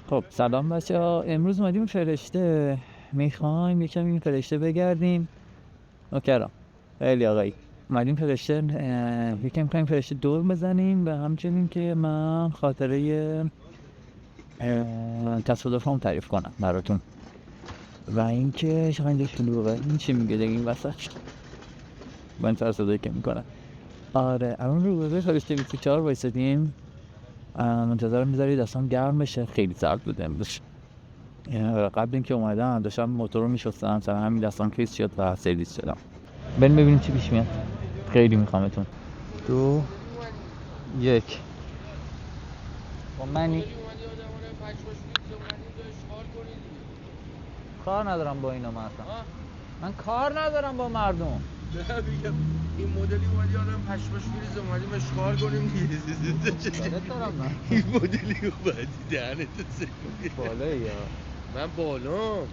خب سلام بچه ها، امروز اومدیم فرشته میخوایم یکم این فرشته بگردیم. نوکرم خیلی آقایی اومدیم فرشته یکم میخوایم فرشته دور بزنیم و همچنین که من خاطره تصادفم تعریف کنم براتون و اینکه چقدر اینجا شلوغه. این چی میگه دیگه این وسط با این صدایی که میکنن. آره الان رو به فرشته 24 وایسادیم، منتظر میذارید اصلا گرم بشه، خیلی سرد بود امروز. قبل اینکه اومدم داشتم موتور رو میشستم، سر همین دستم کیس شد و سرویس شدم. بریم ببینیم چی پیش میاد. خیلی میخوامتون. 2 1 با منی کار ندارم با اینا. من کار ندارم با مردم. نه میگم این مدلی اومدی آدم پشماش میریزه اومدیم اشغال کنیم دیگه. این مدلی اومدی دهنت سرویس بالایی یا من بالام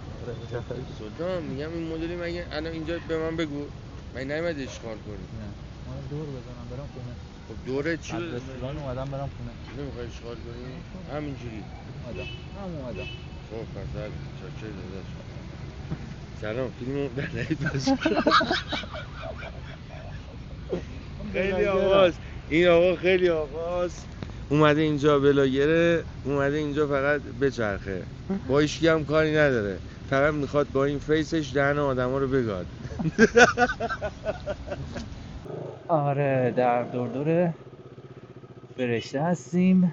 سلطان میگم این مدلی مگه الان اینجا به من بگو من نیومدی اشغال کنی. نه من دور بزنم برم خونه. خب دوره چی از رستوران اومدم برم خونه. نمیخوای اشغال کنی همینجوری اومدم خب فضل چاچه داداش سلام فیلمو بلدی بس خیلی آقاست این آقا، خیلی آقاست. اومده اینجا بلاگره، اومده اینجا فقط بچرخه، با هیچکی هم کاری نداره، فقط میخواد با این فیسش دهن آدم ها رو بگاد. آره در دور فرشته هستیم.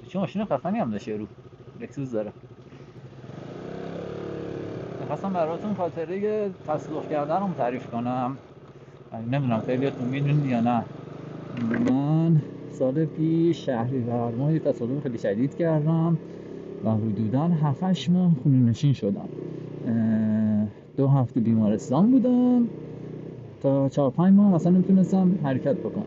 چه ماشین خفنی هم داشته، رو لکسوس داره. میخواستم براتون خاطره تصادف کردنم تعریف کنم. نمیدونم خیلیاتون میدونید یا نه. من سال پیش شهریور ماه یه تصادف خیلی شدید کردم و حدوداً 7-8 ماه خونه نشین شدم. 2 هفته بیمارستان بودم تا 4-5 ماه مثلا نمیتونستم حرکت بکنم.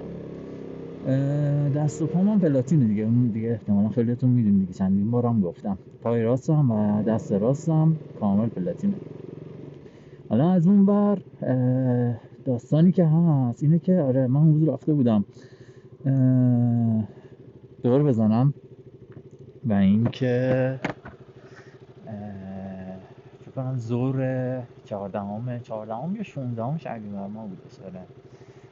دست و پام هم پلاتینه دیگه، اون دیگه احتمالا خیلیاتون میدونید دیگه، چندین بارم گفتم. پای راستم و دست راستم کامل پلاتینه. حالا از اون بر داستانی که هست اینه که آره من اون روز رفته بودم دور بزنم و اینکه فکر کنم ظهر 14 یا 16 شهریور ماه بودش. آره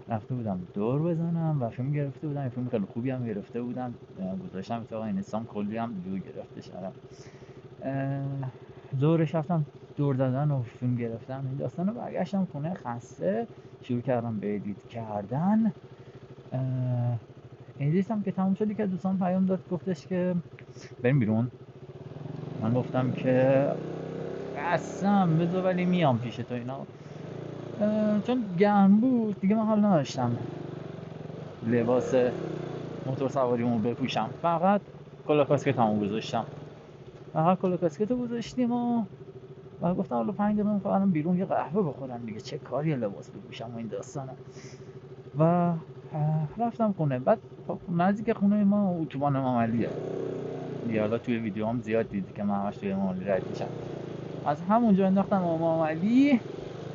رفته بودم دور بزنم و فیلم گرفته بودم. فیلم خیلی خوبی هم گرفته بودم، گذاشتم تو اینستام، کلی هم ویو گرفتش. آره ظهرش رفتم دور زدن و فیلم گرفتم این داستانو. برگشتم خونه خسته، شروع کردم به ادیت کردن. ادیتم که تموم شد که دوستان پیام داد گفتش که بریم بیرون. من گفتم که قسم بذار ولی میام پیش تو اینا، چون گرم بود دیگه من حال نداشتم لباس موتور سواریمو بپوشم. فقط کلاه کاسکتمو گذاشتم، فقط کلاه کاسکتو گذاشتیم و گفتم حالا 5 دقیقه میخوام بیرون یه قهوه بخورم دیگه، چه کاری لباس بپوشم و این داستانا. و رفتم خونه. بعد نزدیک خونه ما اتوبان امام علیه دیگه، حالا توی ویدیو هم زیاد دیدی که من همش توی امام علی رد میشم. از همونجا انداختم امام علی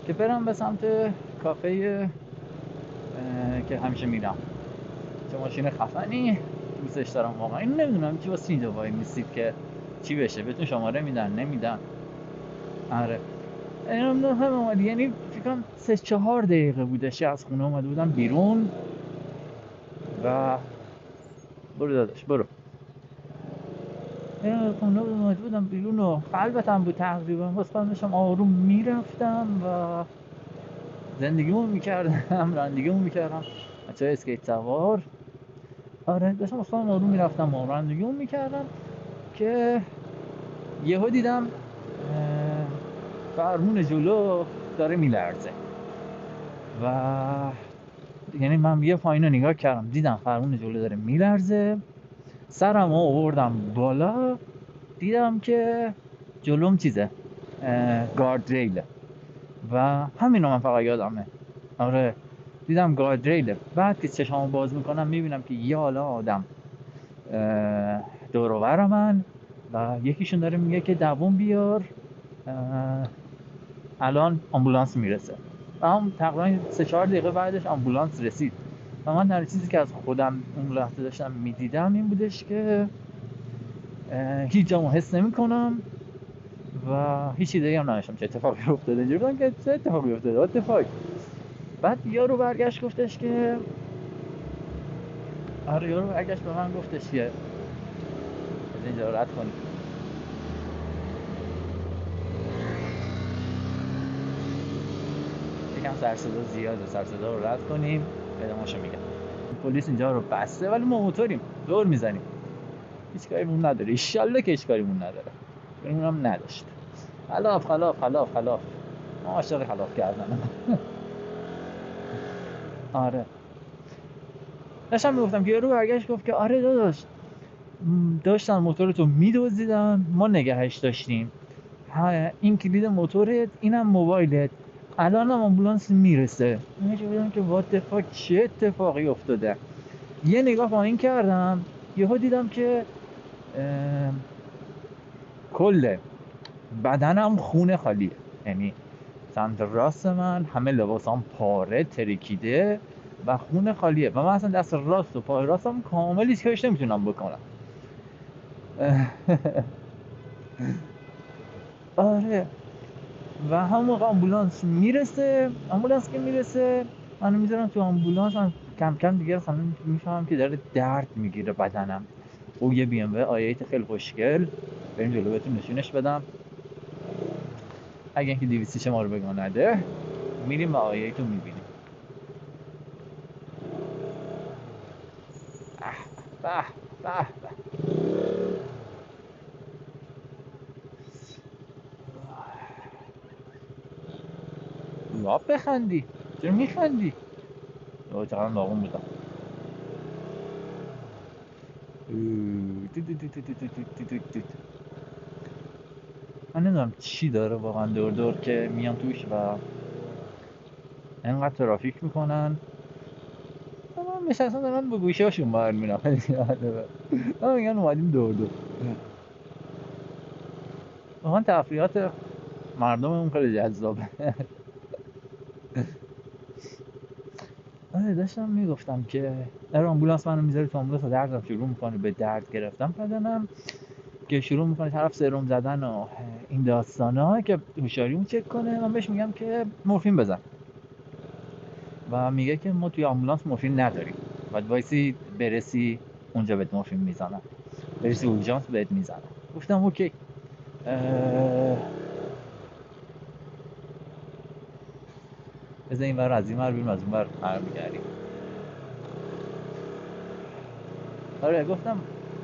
که برم به سمت کافه که همیشه میرم. چه ماشین خفنی دوستش دارم واقعا. این نمیدونم چی واسه اینجا وای میستید که چی بشه، بهتون شماره میدن نمیدن. آره اینم هم اومد، یعنی فکر کنم 3-4 دقیقه بودش از خونه اومده بودم بیرون. و برو داداش برو. خونه اومده بودم بیرون و قلبتم بود تقریبا، واسه داشتم آروم میرفتم و زندگیمو میکردم، رانندگیمو میکردم بچه اسکیت سوار. آره داشتم واسه آروم میرفتم و رانندگیمو میکردم که یهو دیدم فرمون جلو داره میلرزه و یعنی من یه پایین رو نگاه کردم دیدم فرمون جلو داره میلرزه. سرم رو آوردم بالا دیدم که جلوم چیزه گارد ریله و همینو من فقط یادمه. آره دیدم گارد ریله. بعد که چشمو باز میکنم میبینم که یه عالمه آدم دور و بر من و یکیشون داره میگه که دووم بیار الان آمبولانس میرسه. و هم تقریبا 3-4 دقیقه بعدش آمبولانس رسید و من در چیزی که از خودم اون لحظه داشتم میدیدم این بودش که هیچ جامو حس نمی کنم و هیچ ایده‌ای هم نداشتم چه اتفاقی افتاده. اینجوری بودم که چه اتفاقی افتاده، اتفاق. بعد یارو برگشت گفتش که آره، یارو برگشت به من گفتش که از اینجا رد کنیم. یکم سرصدا زیاده، سرصدا رو رد کنیم. ادامه‌شو میگم. پلیس اینجا رو بسته ولی ما موتوریم، دور میزنیم، هیچ کاریمون نداره. ایشالله که هیچ کاریمون نداره. اونم هم نداشت. خلاف خلاف خلاف خلاف، ما عاشق خلاف کردنم. آره، داشتم میگفتم که یارو برگشت گفت که آره داداش، داشتن موتورتو میدزدیدن، ما نگهش داشتیم، این کلید موتورت، اینم موبایلت، الان هم آمبولانس میرسه. من چه بودم که وات فاک، چه اتفاقی افتاده. یه نگاه پایین کردم، یهو دیدم که کل بدنم خون خالیه، یعنی سمت راست من همه لباسام پاره ترکیده و خون خالیه و من اصلا دست راست و پای راستم کامل هیچ کارش نمیتونم بکنم. آره، و همون موقع آمبولانس میرسه. آمبولانس که میرسه منو میذارن تو آمبولانس. من کم کم دیگه اصلا میفهمم که داره درد میگیره بدنم. او یه بی ام و آی8 خیلی خوشگل، بریم جلو بهتون نشونش بدم. اگه اینکه 200 ما رو بگانده میریم و آی8 رو میبینیم. به به به بخندی، چرا میخندی؟ چقدر ناغم بودم. من نمیدونم چی داره واقعا دور دور که میان توش و انقدر ترافیک میکنن. من نشستم دارن با گوشه هاشون باید میرم. من میگن اومدیم دور دور. واقعا تفریحات مردم اون خیلی جذابه. آره، داشتم میگفتم که در آمبولانس منو میذاره تو آمبولانس و دردم شروع میکنه به درد گرفتم بدنم، که شروع میکنه طرف سرم زدن و این داستانا که هوشیاریمو چک کنه. من بهش میگم که مورفین بزن و میگه که ما توی آمبولانس مورفین نداریم، بعد وایسی برسی اونجا بهت مورفین میزنم، برسی اورژانس بهت میزنم. گفتم اوکی. بذار این ور از این ور بریم، از اون ور برمیگردیم. آره گفتم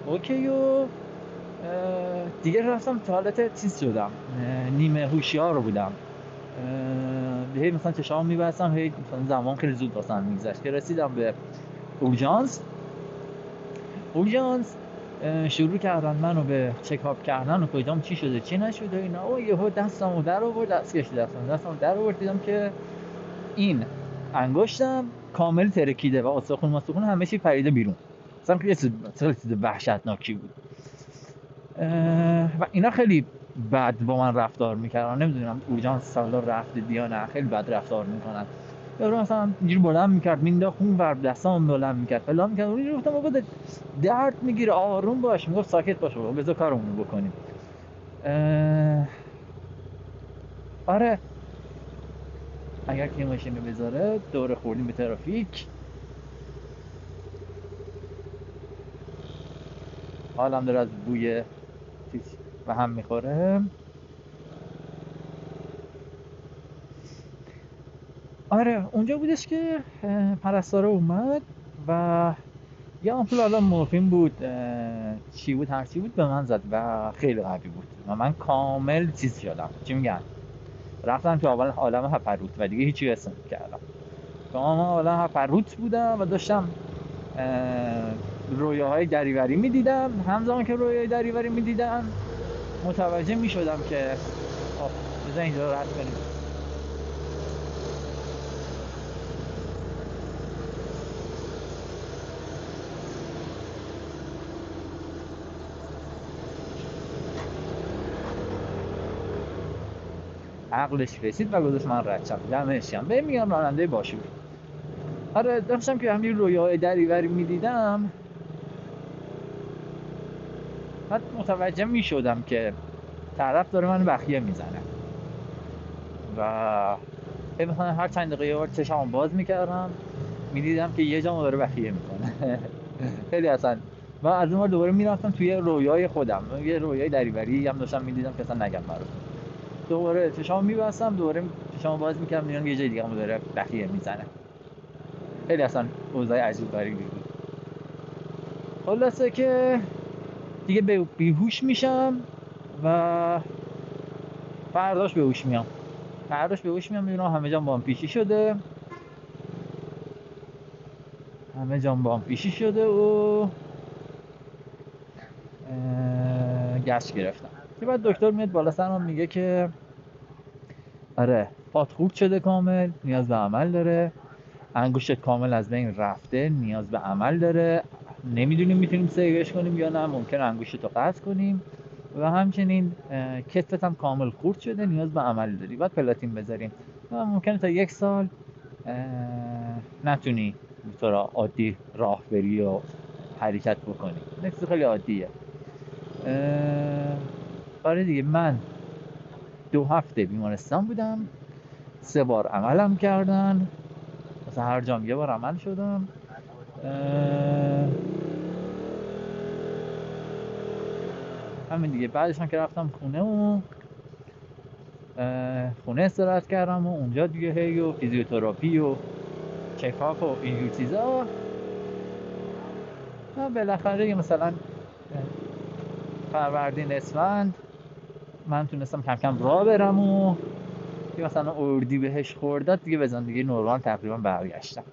اوکی و دیگه رفتم توالت چیز شدم، نیمه هوشیار بودم. هی مثلا چشام میبستم، هی مثلا زمان خیلی زود واسم میگذشت که رسیدم به اورژانس. شروع کردن منو به چکاپ کردن و کجام چی شده چی نشده اینا. و یهو دستمو در آورد، دستکش دستمو در آورد، دیدم که این انگشتم کامل ترکیده و استخون همه چی پریده بیرون. اصلا خیلی چیز وحشتناکی بود و اینا خیلی بد با من رفتار میکردن. نمیدونم اورژانس سالا رفته یا نه، خیلی بد رفتار میکنن. یارو مثلا اینجوری بلند میکرد مینداخت اون ور، دستام بلند میکرد فلان میکرد. اونجوری گفتم بابا درد میگیره، آروم باش. میگفت ساکت باش بابا، بذار کارمون رو بکنیم. آره، اگر که ماشین رو بذاره دوره خوردیم به ترافیک. حالم داره از بوی چیز و هم میخوره. آره، اونجا بودش که پرستاره اومد و یه آمپول حالا مورفین بود، چی بود هر چی بود به من زد و خیلی قوی بود و من کامل چیز شدم، چی میگن، رفتم تو اول عالم هپروت و دیگه هیچی حس نمی‌کردم. تو عالم هپروت بودم و داشتم رویاهای دریوری میدیدم. همزمان که رویاهای دریوری میدیدم متوجه میشدم که بذار اینجا رو رد کنیم. عقلش رسید و گذاشت من رد شم، دمش گرم. بهم میگم راننده باشور. آره، داشتم که همین رویاهای دریوری میدیدم. بعد متوجه می شدم که طرف داره من بخیه میزنه و مثلا هر چند دقیقه بار چشمو باز میکردم میدیدم که یه جامو داره بخیه میکنه. خیلی اصلا و از اون دوباره میرفتم توی رویای خودم، یه رویای دریوری هم داشتم میدیدم که اصلا نگم براتون. دوباره چشمو میبستم، دوباره چشمو باز میکردم میدیدم یه جای دیگه هم داره بخیه میزنه. خیلی اصلا اوضاع عجیب غریبی بود. خلاصه که دیگه بیهوش میشم و فرداش بیهوش میام. میبینم همه جام بام پیشی شده. و گشت گرفتم که بعد دکتر میاد بالا سرم میگه که آره پات خورد شده کامل، نیاز به عمل داره، انگشتت کامل از بین رفته، نیاز به عمل داره، نمیدونیم میتونیم سیوش کنیم یا نه، ممکن انگشتتو قطع کنیم و همچنین کتفت هم کامل خورد شده، نیاز به عمل داری، بعد پلاتین بذاریم و ممکنه تا 1 سال نتونی طور عادی راه بری و حرکت بکنی. نکس خیلی عادیه. آره دیگه من 2 هفته بیمارستان بودم، 3 بار عملم کردن، مثلا هر جام 1 بار عمل شدم. همین دیگه. بعدش هم که رفتم خونه استراحت کردم و اونجا دیگه هی و فیزیوتراپی و چکاپ و اینجور چیزا. بالاخره مثلا فروردین اسفند من تونستم کم کم راه برم و که مثلا اردیبهشت خرداد دیگه به زندگی نرمال تقریبا برگشتم.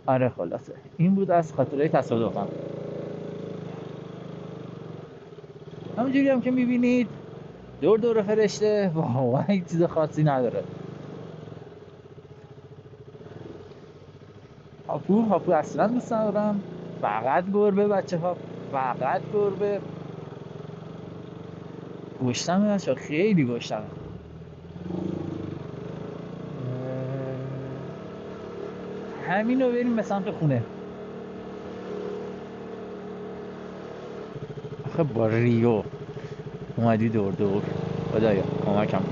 آره خلاصه این بود از خاطره تصادفم. همونجوری هم که میبینید دور فرشته واقعا هیچ چیز خاصی نداره. هاپو اصلا دوست ندارم. فقط گربه بچه ها، فقط گربه. گشتم بچه ها، خیلی گشتم. همین رو بریم به سمت خونه. آخه با ریو اومدی دور خدایا کمکم کن.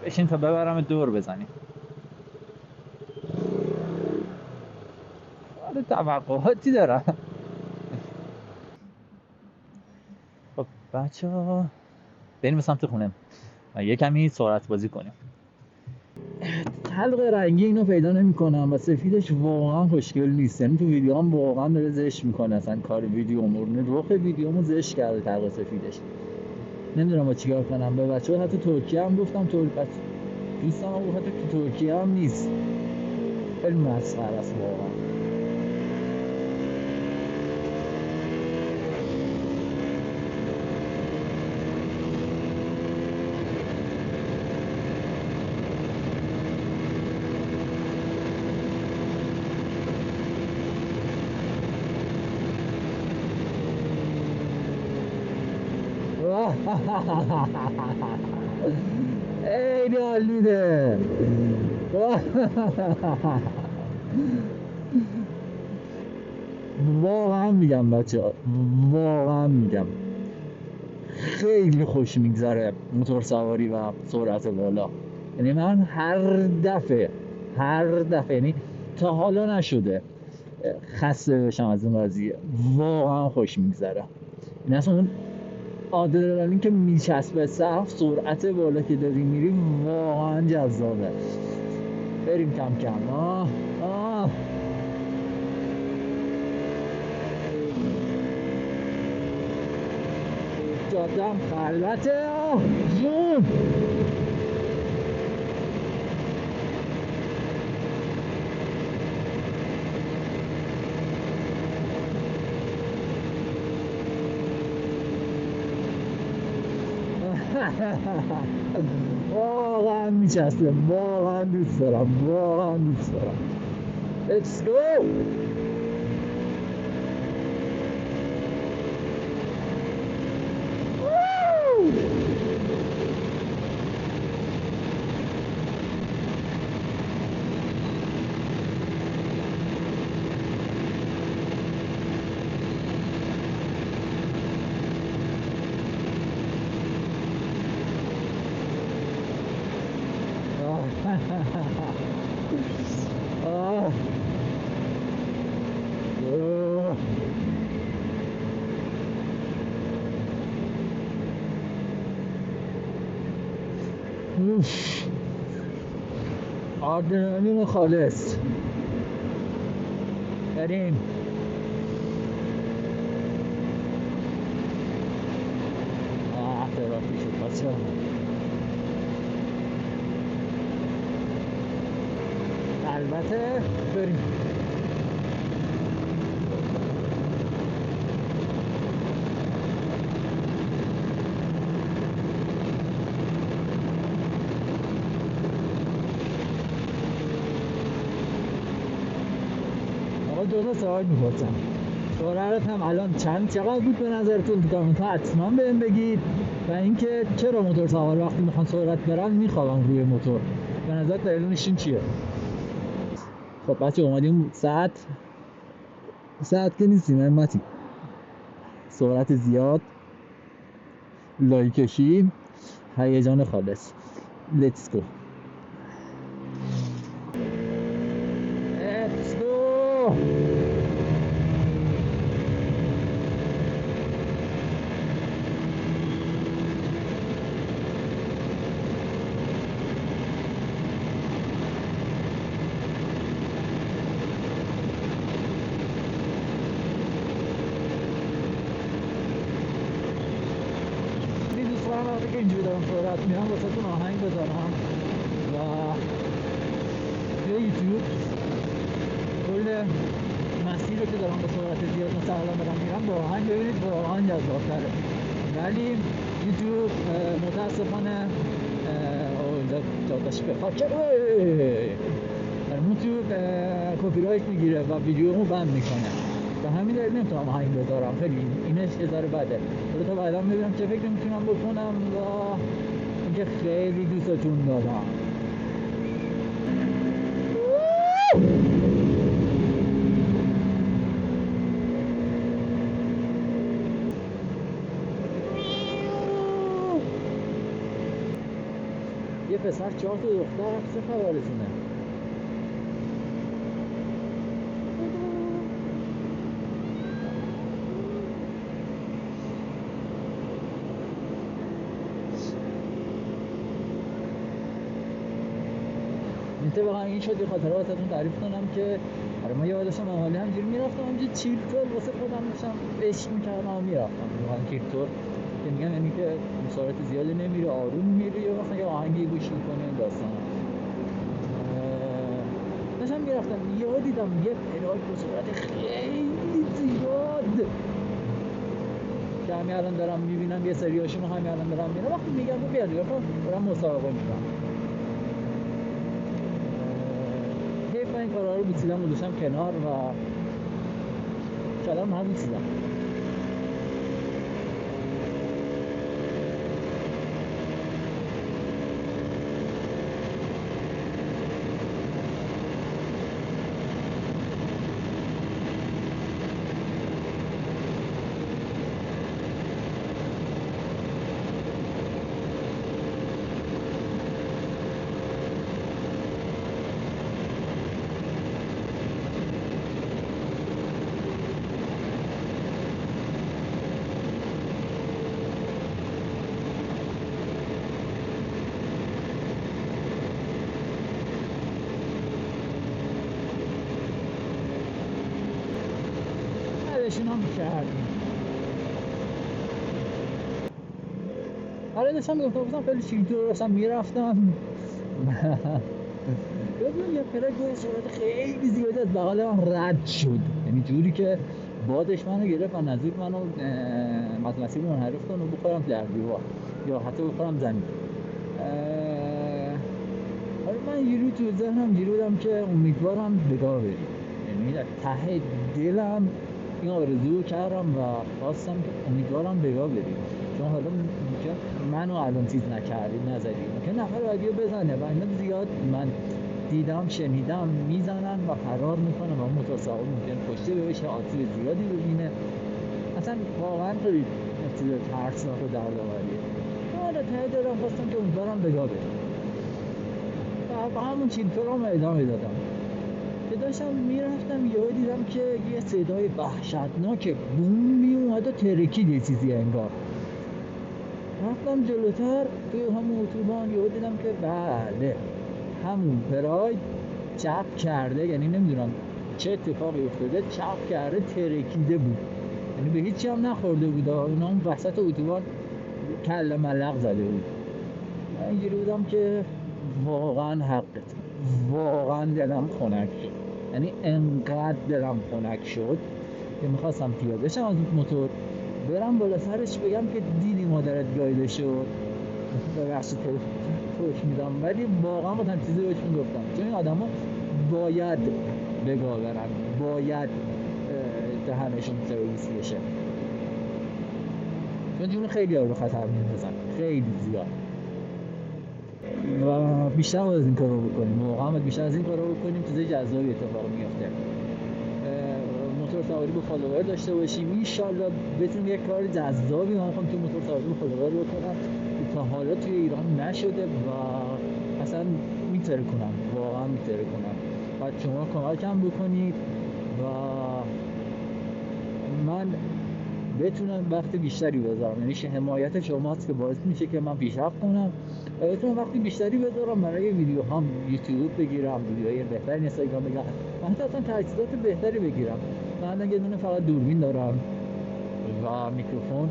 بشین تا ببرم دور بزنیم. آره توقعاتی دارم. خب بچه ها بریم به سمت خونه و یه کمی سرعت بازی کنیم. حلق رنگی اینو پیدا نمی‌کنم و سفیدش واقعا خوشگل نیست. یعنی تو ویدیو هم واقعا داره زشت میکنه، اصلا کار ویدیو مرونه رخ ویدیومو زشت کرده حلق سفیدش. نمیدونم با چیکار کنم. به بچه‌ها حتی ترکیه هم گفتم، دوستم هم حتی تو ترکیه هم نیست. خیلی مسخره است واقعا. خیلی عالیه. واقعا میگم بچه ها، واقعا میگم خیلی خوش میگذره موتور سواری و سرعت بالا. یعنی من هر دفعه یعنی تا حالا نشده خسته بشم از این قضیه. واقعا خوش میگذره. این اصلا اون آدرنالین که میچسبه صرف سرعت بالا که داری میری واقعا جذابه. بریم کم کم. جادم خلوته جون. واقعا میچسبه، واقعا دوست دارم. Let's go. آدرنالین خالص. بریم. ترافیک شد بچه ها. البته بریم. آقا دو سوال میپرسم، سرعت هم الان چقدر بود به نظرتون؟ تو کامنت ها حتما بهم بگید. و اینکه چرا موتور سوار وقتی میخوان سرعت برن میخوابن روی موتور؟ به نظر دلیلش این چیه؟ خب بچه اومدیم ساعت که نیستیم همتی، سرعت زیاد، لای کشید، هیجان خالص. Let's go. Let's go. وقتی که اینجوری دارم سرعت میرم واسه تون آهنگ بذارم و توی یوتیوب کل مسیر رو که دارم با سرعت زیاد مستقلا دارم میرم با آهنگ ببینید واقعا جذاب‌تره. ولی یوتیوب متاسفانه اینجا جاده‌اش به خاطر یوتیوب کپی رایت میگیره و ویدیومو بند میکنه. به همین دلیل نمیتونم آهنگ بذارم. خیلی اینش یه ذره بده. حالا تا بعدا ببینم چه فکر میتونم بکنم و اینکه خیلی دوستتون دارم. یه پسر 4 تا دختر چه خبرتونه؟ اتفاقا این شد یه خاطره واسهتون تعریف کنم که آره من یادشم مالی همجوری میرفتم همجوری چیرتور واسه خودم داشتم عشق میکردم و میرفتم واقعا چیرتور که میگم یعنی که سرعت زیادی نمیره، آروم میره یا مثلا یه آهنگی گوش میکنه این داستان داشتم میرفتم یهو دیدم یه پدال با سرعت خیلی زیاد که همین الان دارم میبینم یه سریاشون رو همین الان دارم میبینم وقتی میگم بیاد دارم مسابقه میکنم. من این کارها رو بیتیدم و دوشم کنار و کلام هم بیتیدم. بعدشون هم کردیم. آره داشتم میگفتم خیلی چیزی داشتم میرفتم یه پرک با سرعت خیلی زیادی از بغل من رد شد، یعنی جوری که بادش منو گرفت و نزدیک منو از مسیر منحرف کنه و بخورم در دیوار یا حتی بخورم زمین. آره من یه رو تو ذهنم گیر بودم که امیدوارم بگاه بریم، یعنی در ته دلم این آرزو کردم و خواستم که امیدوارم بگاه بریم، چون حالا ممکن منو الان چیز نکردیم نزدیم ممکن نفر بعدی رو بزنه و اینا زیاد من دیدم شنیدم میزنن و فرار میکنن و متساوی ممکن کشته بشه، آسیب زیادی ببینه. اصلا واقعا خیلی چیز ترسناک و دردآوریه. حالا ته دلم خواستم که امیدوارم بگاه بریم و با همون چیلترام ادامه دادم که داشتم میرفتم یهو دیدم که یه صدای وحشتناک بوم میومد و ترکید یه چیزی انگار. رفتم جلوتر توی همون اتوبان یهو دیدم که بله همون پراید چپ کرده، یعنی نمیدونم چه اتفاقی افتاده، چپ کرده ترکیده بود، یعنی به هیچی هم نخورده بود، اینا هم وسط اتوبان کله ملق زده بود. من اینجوری بودم که واقعا حقت، واقعا دلم خنک شد، یعنی انقدر دلم خنک شد که میخواستم پیاده شم از موتور برم بالا سرش بگم که دیدی مادرت گایده شد، ببخشید توش میدم، ولی واقعا با چیزی بهشون گفتم چون این آدم ها باید بگاه برن، باید دهنشون سرویس بشه، چون جون خیلی ها رو خطر میندازن، خیلی زیاد، و بیشتر از این کارو بکنیم، واقعا بیشتر از این کارو بکنیم چیزای جذابی اتفاق میفته. موتور سواری با فالوور داشته باشیم، ان شاءالله بتونیم یک کار جذابی من میخوام که موتور سواری با فالوور بکنم که تا حالا توی ایران نشده و اصلا میتره کنم، واقعا میتره کنم. بعد شما کمکم بکنید و من بتونم وقت بیشتری بذارم، یعنی حمایت شماست که باعث میشه که من پیشرفت کنم و بتونم وقت بیشتری بذارم برای ویدیوهام یوتیوب بگیرم، ویدیوهای بهتری اینستاگرام بگیرم، و حتی اصلا تجهیزات بهتری بگیرم. من یه دونه فقط دوربین دارم و میکروفون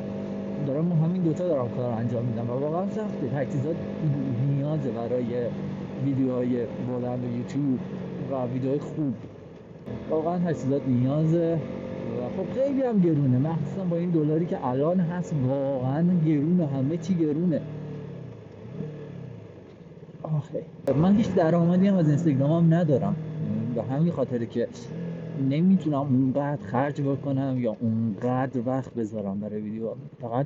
دارم، همین دوتا دارم کار انجام میدم و واقعا سخته، تجهیزات نیازه برای ویدیوهای بلند یوتیوب و ویدیوهای خوب، واقعا تجهیزات نیازه و خب خیلی هم گرونه، مخصوصا با این دلاری که الان هست واقعا گرونه، همه چی گرونه. آخه من هیچ درآمدی هم از اینستاگرامم ندارم، به همین خاطره که نمیتونم اونقدر خرج بکنم یا اونقدر وقت بذارم برای ویدیو، فقط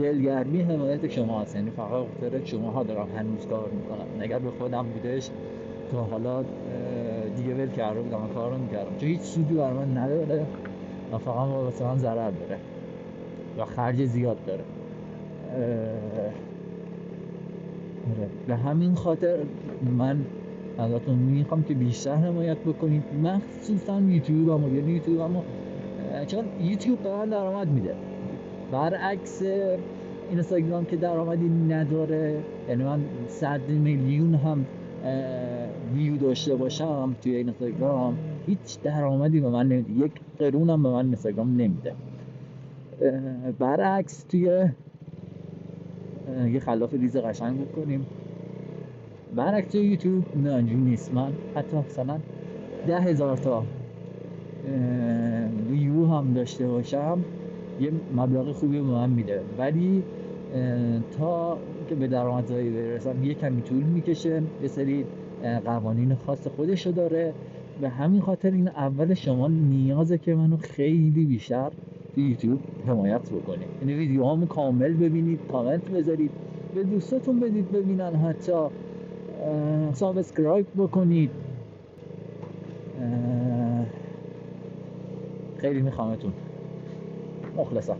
دلگرمی حمایت شما هست، یعنی فقط خاطر شماها دارم هنوز کار میکنم. اگر به خودم بودش تا حالا دیگه ول کرده بودم و کار رو میکردم، چون هیچ سودی برای من نداره و فقط واسه من ضرر داره و خرج زیاد داره. به همین خاطر من ازتون میخوام که بیشتر حمایت بکنید، مخصوصا یوتیوبمو، یعنی یوتیوبمو، چون یوتیوب به من درآمد میده برعکس اینستاگرام که درآمدی نداره. یعنی من 100 میلیون هم ویو داشته باشم توی اینستاگرام هیچ درآمدی به من نمیده، یک قرون هم به من اینستاگرام نمیده. برعکس توی یه خلاف ریز قشنگ بکنیم، برعکس توی یوتیوب نه اینجوری نیست، من حتی مثلا 10,000 تا ویو هم داشته باشم یه مبلغ خوبی به من میده، ولی تا که به درآمدزایی برسم یه کمی طول میکشه، یه سری قوانین خاص خودشو داره. به همین خاطر این اول شما نیازه که منو خیلی بیشتر تو یوتیوب حمایت بکنید، یعنی ویدیوهامو کامل ببینید، کامنت بذارید، به دوستاتون بدید ببینن، حتی سابسکرایب بکنید. خیلی میخوامتون، مخلصم.